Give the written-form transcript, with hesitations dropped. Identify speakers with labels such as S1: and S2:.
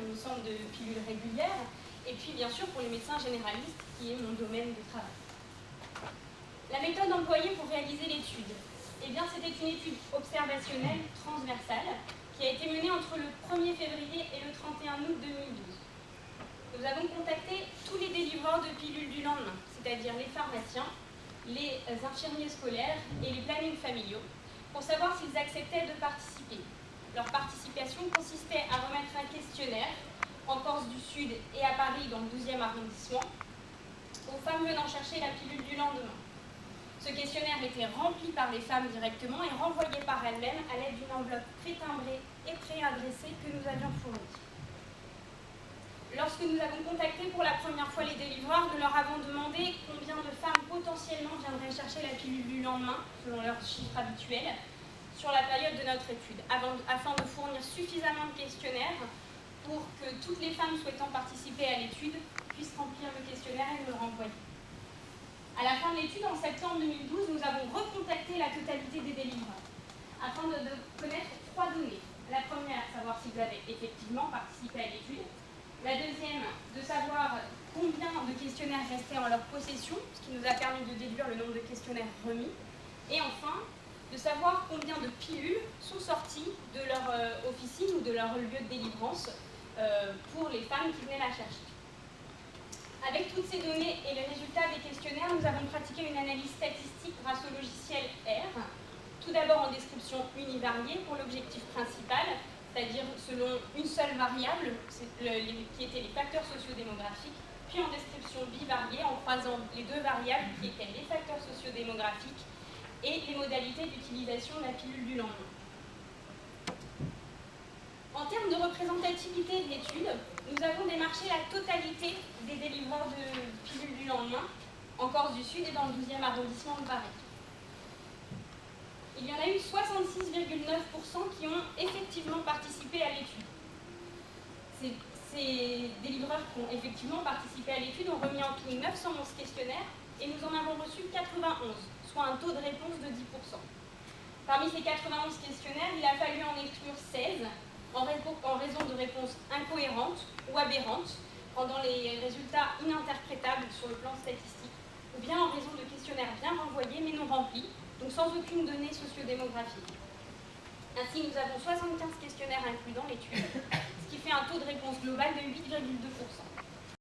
S1: il me semble, de pilules régulières, et puis bien sûr pour les médecins généralistes, qui est mon domaine de travail. La méthode employée pour réaliser l'étude, eh bien, c'était une étude observationnelle transversale qui a été menée entre le 1er février et le 31 août 2012. Nous avons contacté tous les délivreurs de pilules du lendemain, c'est-à-dire les pharmaciens, les infirmiers scolaires et les plannings familiaux, pour savoir s'ils acceptaient de participer. Leur participation consistait à remettre un questionnaire en Corse du Sud et à Paris, dans le 12e arrondissement, aux femmes venant chercher la pilule du lendemain. Ce questionnaire était rempli par les femmes directement et renvoyé par elles-mêmes à l'aide d'une enveloppe pré-timbrée et pré-adressée que nous avions fournie. Lorsque nous avons contacté pour la première fois les délivreurs, nous leur avons demandé combien de femmes potentiellement viendraient chercher la pilule du lendemain, selon leurs chiffres habituels, sur la période de notre étude, afin de fournir suffisamment de questionnaires pour que toutes les femmes souhaitant participer à l'étude puissent remplir le questionnaire et nous le renvoyer. À la fin de l'étude, en septembre 2012, nous avons recontacté la totalité des délivreurs, afin de connaître 3 données. La première, savoir s'ils avaient effectivement participé à l'étude. La deuxième, de savoir combien de questionnaires restaient en leur possession, ce qui nous a permis de déduire le nombre de questionnaires remis. Et enfin, de savoir combien de pilules sont sorties de leur officine ou de leur lieu de délivrance pour les femmes qui venaient la chercher. Avec toutes ces données et les résultats des questionnaires, nous avons pratiqué une analyse statistique grâce au logiciel R. Tout d'abord en description univariée pour l'objectif principal, c'est-à-dire selon une seule variable, qui étaient les facteurs sociodémographiques, puis en description bivariée en croisant les deux variables qui étaient les facteurs sociodémographiques et les modalités d'utilisation de la pilule du lendemain. En termes de représentativité de l'étude, nous avons démarché la totalité des délivreurs de pilules du lendemain en Corse du Sud et dans le 12e arrondissement de Paris. Il y en a eu 66,9% qui ont effectivement participé à l'étude. Ces délivreurs qui ont effectivement participé à l'étude ont remis en tout 911 questionnaires et nous en avons reçu 91, soit un taux de réponse de 10%. Parmi ces 91 questionnaires, il a fallu en exclure 16 en raison de réponses incohérentes ou aberrantes, rendant les résultats ininterprétables sur le plan statistique, ou bien en raison de questionnaires bien renvoyés mais non remplis, donc sans aucune donnée sociodémographique. Ainsi, nous avons 75 questionnaires inclus dans l'étude, ce qui fait un taux de réponse global de 8,2%.